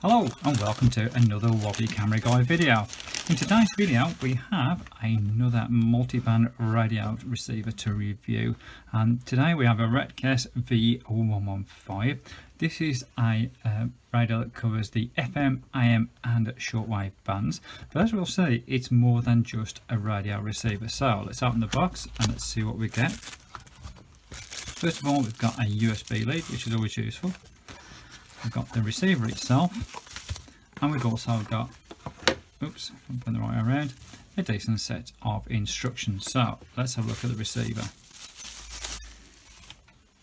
Hello and welcome to another Wobbly Camera Guy video. In today's video we have another multi-band radio receiver to review, and today we have a Retekess V115. This is a radio that covers the FM, AM and shortwave bands, but as we'll see it's more than just a radio receiver. So let's open the box and let's see what we get. First of all, we've got a USB lead, which is always useful. We've got the receiver itself, and we've also got, oops, if I'm putting the right way around, a decent set of instructions. So let's have a look at the receiver.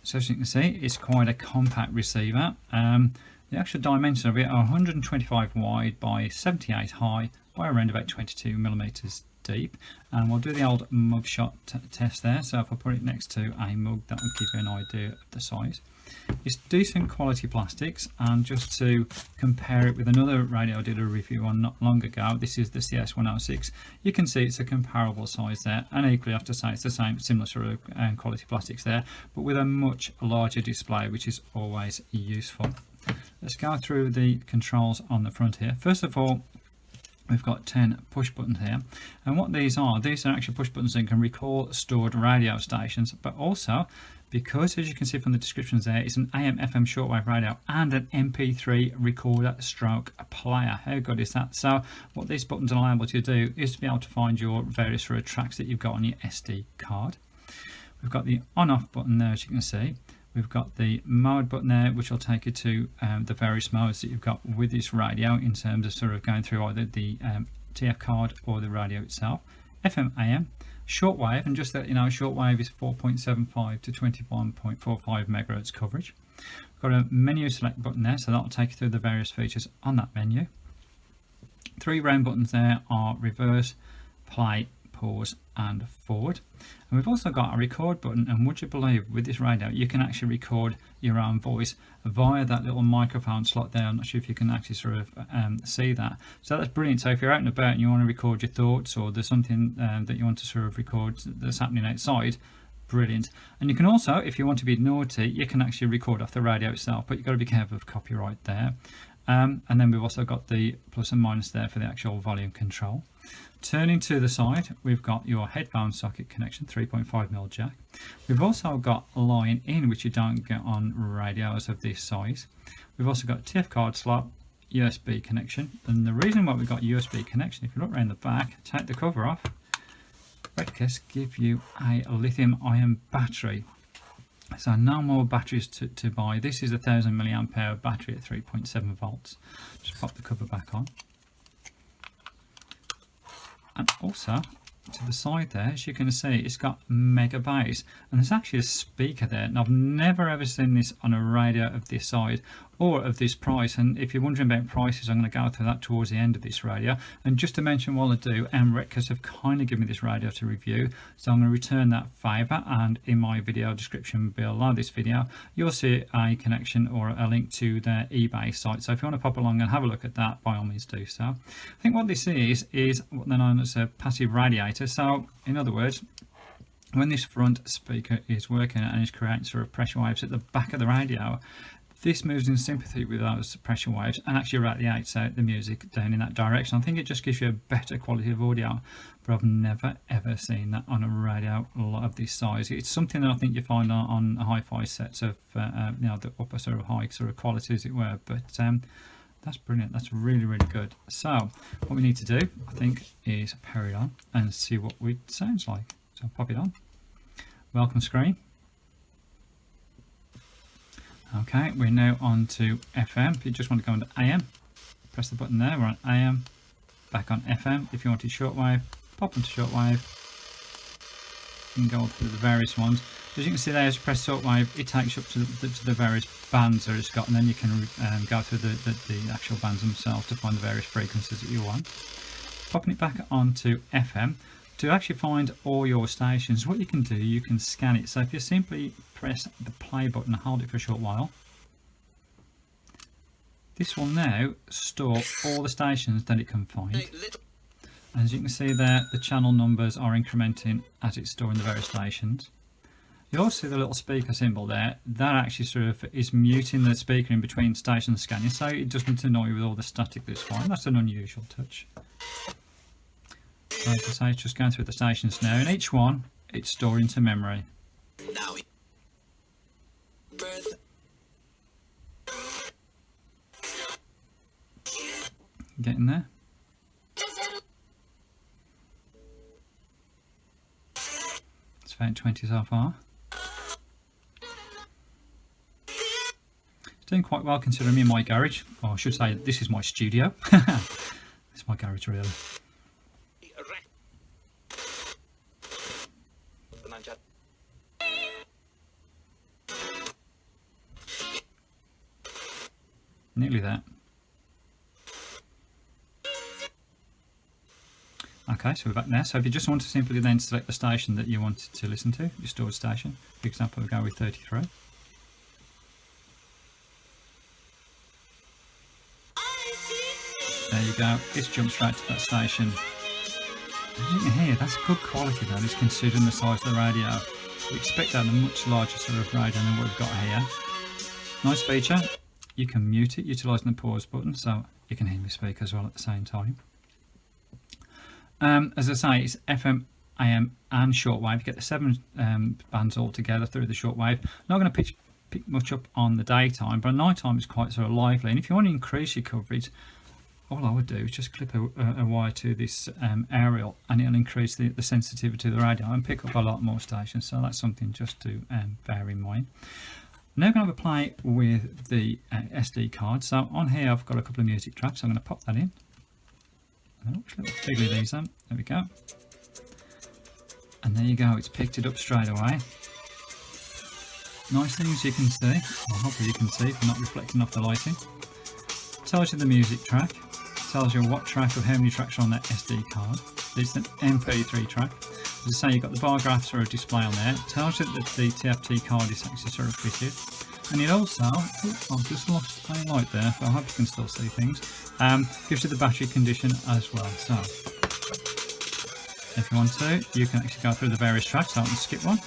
So as you can see, it's quite a compact receiver. The actual dimensions of it are 125 wide by 78 high by around about 22 millimeters deep, and we'll do the old mugshot test there. So if I put it next to a mug, that will give you an idea of the size. It's decent quality plastics, and just to compare it with another radio I did a review on not long ago, this is the CS106, you can see it's a comparable size there, and equally I have to say it's the same similar sort of quality plastics there, but with a much larger display, which is always useful. Let's go through the controls on the front here. First of all, we've got 10 push buttons here, and what these are actually push buttons that can recall stored radio stations, but also, because as you can see from the descriptions there, it's an AM FM shortwave radio and an MP3 recorder stroke player. How good is that? So what these buttons are able to do is to be able to find your various sort of tracks that you've got on your SD card. We've got the on off button there, as you can see. We've got the mode button there, which will take you to the various modes that you've got with this radio in terms of sort of going through either the TF card or the radio itself. FM, AM, shortwave, and just that you know, shortwave is 4.75 to 21.45 megahertz coverage. We've got a menu select button there, so that'll take you through the various features on that menu. 3 round buttons there are reverse, play, pause and forward, and we've also got a record button, and would you believe with this radio you can actually record your own voice via that little microphone slot there. I'm not sure if you can actually sort of see that, so that's brilliant. So if you're out and about and you want to record your thoughts, or there's something that you want to sort of record that's happening outside, brilliant. And you can also, if you want to be naughty, you can actually record off the radio itself, but you've got to be careful of copyright there. And then we've also got the plus and minus there for the actual volume control. Turning to the side, we've got your headphone socket connection, 3.5mm jack. We've also got line in, which you don't get on radios of this size. We've also got TF card slot, USB connection, and the reason why we've got USB connection, if you look around the back, take the cover off, Retekess give you a lithium ion battery. So no more batteries to buy. This is a 1000 milliamp hour battery at 3.7 volts. Just pop the cover back on. And also to the side there, as you can see, it's got mega bass, and there's actually a speaker there, and I've never ever seen this on a radio of this size or of this price. And if you're wondering about prices, I'm going to go through that towards the end of this radio. And just to mention while I do, Retekess have kindly given me this radio to review, so I'm going to return that favour, and in my video description below this video you'll see a connection or a link to their eBay site, so if you want to pop along and have a look at that, by all means do so. I think what this is what they're known as a passive radiator. So in other words, when this front speaker is working and is creating sort of pressure waves at the back of the radio, this moves in sympathy with those pressure waves and actually radiates out the music down in that direction. I think it just gives you a better quality of audio, but I've never ever seen that on a radio of this size. It's something that I think you find on hi-fi sets of you know, the upper sort of high sort of quality, as it were, but that's brilliant. That's really, really good. So what we need to do, I think, is power it on and see what it sounds like. So pop it on. Welcome screen. Okay, we're now on to FM. If you just want to go into AM, press the button there. We're on AM, back on FM. If you wanted shortwave, pop into shortwave. You can go through the various ones. As you can see there, as you press shortwave, it takes you up to the various bands that it's got, and then you can go through the actual bands themselves to find the various frequencies that you want. Popping it back onto FM. To actually find all your stations, what you can do, you can scan it. So if you simply press the play button and hold it for a short while, this will now store all the stations that it can find. And as you can see there, the channel numbers are incrementing as it's storing the various stations. You also see the little speaker symbol there. That actually sort of is muting the speaker in between station scanning, so it doesn't annoy you with all the static that's fine. That's an unusual touch. Like I say, it's just going through the stations now, and each one it's stored into memory. Getting there. It's about 20 so far. It's doing quite well considering I'm in my garage. Or I should say this is my studio. It's my garage really. Nearly there. Okay, so we're back there. So if you just want to simply then select the station that you wanted to listen to, your stored station. For example, we'll go with 33. There you go, it's jumped straight to that station. As you can hear, that's good quality though, it's considering the size of the radio. We expect that on a much larger sort of radio than what we've got here. Nice feature. You can mute it utilising the pause button, so you can hear me speak as well at the same time. As I say, it's FM, AM and shortwave. You get the 7 bands all together through the shortwave. Not going to pick much up on the daytime, but at night time it's quite sort of lively. And if you want to increase your coverage, all I would do is just clip a wire to this aerial, and it'll increase the sensitivity of the radio and pick up a lot more stations. So that's something just to bear in mind. Now I'm going to have a play with the SD card. So on here I've got a couple of music tracks. I'm going to pop that in. Which little fiddly these are. There we go. And there you go. It's picked it up straight away. Nice things you can see. Well, hopefully you can see if you're not reflecting off the lighting. Tells you the music track. Tells you what track or how many tracks are on that SD card. It's an MP3 track. As I say, you've got the bar graphs or a display on there. It tells you that the TFT card is actually sort of fitted. And it also, I've just lost a light there, but I hope you can still see things. Gives you the battery condition as well. So, if you want to, you can actually go through the various tracks. So I can skip one.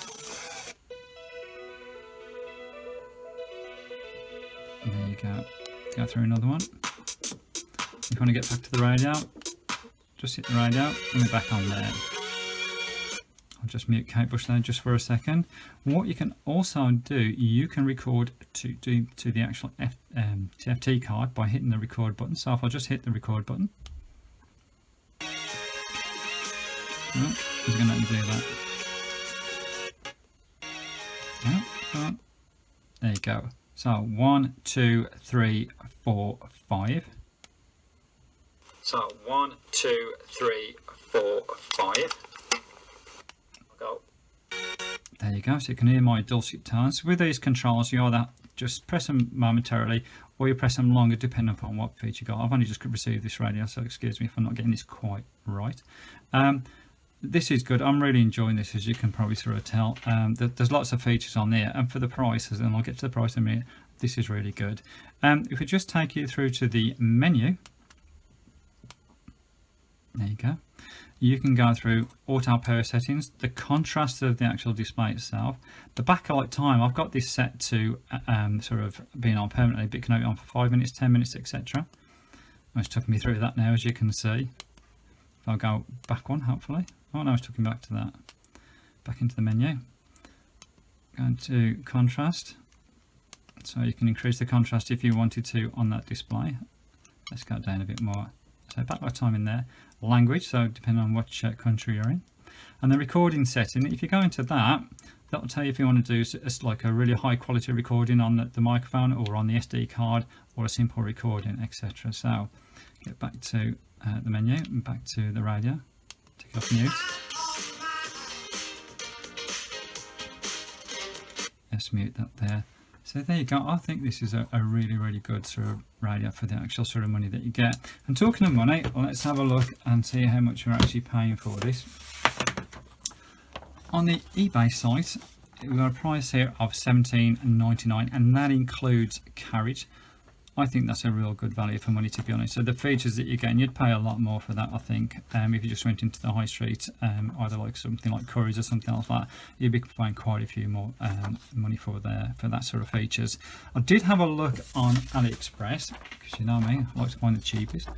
And there you go. Go through another one. If you want to get back to the radio, just hit the radio and we're back on there. I'll just mute Kate Bush there just for a second. What you can also do, you can record to the actual TFT card by hitting the record button. So if I just hit the record button, it's going to let me do that. There you go. So 1, 2, 3, 4, 5. So 1, 2, 3, 4, 5. Go. There you go, so you can hear my dulcet tones. With these controls, you either just press them momentarily or you press them longer depending upon what feature you got. I've only just received this radio, so excuse me if I'm not getting this quite right. This is good. I'm really enjoying this, as you can probably sort of tell. There's lots of features on there, and for the prices, and I'll get to the price in a minute, this is really good. If we just take you through to the menu, there you go. You can go through auto power settings, the contrast of the actual display itself, the backlight time. I've got this set to sort of being on permanently, but it can have it on for 5 minutes, 10 minutes, etc. It's taking me through that now, as you can see. If I'll go back one, hopefully. Oh no, it's taking me back to that. Back into the menu. Going to contrast. So you can increase the contrast if you wanted to on that display. Let's go down a bit more. So backlight time in there. Language, so depending on which country you're in. And the recording setting, if you go into that, that will tell you if you want to do like a really high quality recording on the microphone or on the SD card, or a simple recording, etc. So get back to the menu and back to the radio. Take it off mute. Let's mute that there. So there you go. I think this is a really, really good sort of radio for the actual sort of money that you get. And talking of money, let's have a look and see how much we're actually paying for this. On the eBay site, we've got a price here of $17.99, and that includes carriage. I think that's a real good value for money, to be honest. So the features that you're getting, you'd pay a lot more for that, I think, if you just went into the high street, either like something like Curry's or something else like that. You'd be paying quite a few more money for that sort of features. I did have a look on AliExpress, because you know me, I like to find the cheapest.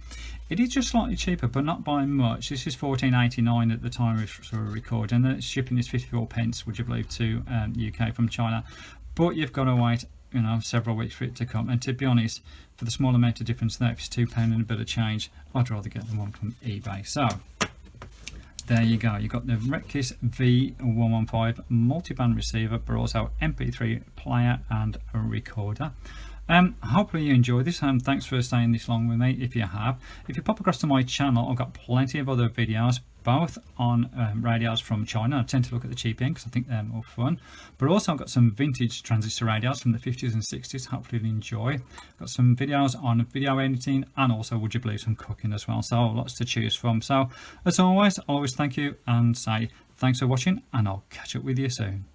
It is just slightly cheaper, but not by much. This is $14.89 at the time of sort of recording, and the shipping is 54 pence, would you believe, to UK from China. But you've got to wait, you know, several weeks for it to come. And to be honest, for the small amount of difference there, if it's £2 and a bit of change, I'd rather get the one from eBay. So there you go. You've got the Retekess V115 multi-band receiver, but also MP3 player and a recorder. Hopefully you enjoyed this, and thanks for staying this long with me. If you have, if you pop across to my channel, I've got plenty of other videos, both on radios from China. I tend to look at the cheap end because I think they're more fun, but also I've got some vintage transistor radios from the 50s and 60s. Hopefully you'll enjoy. I've got some videos on video editing, and also, would you believe, some cooking as well. So lots to choose from. So as always, I always thank you and say thanks for watching, and I'll catch up with you soon.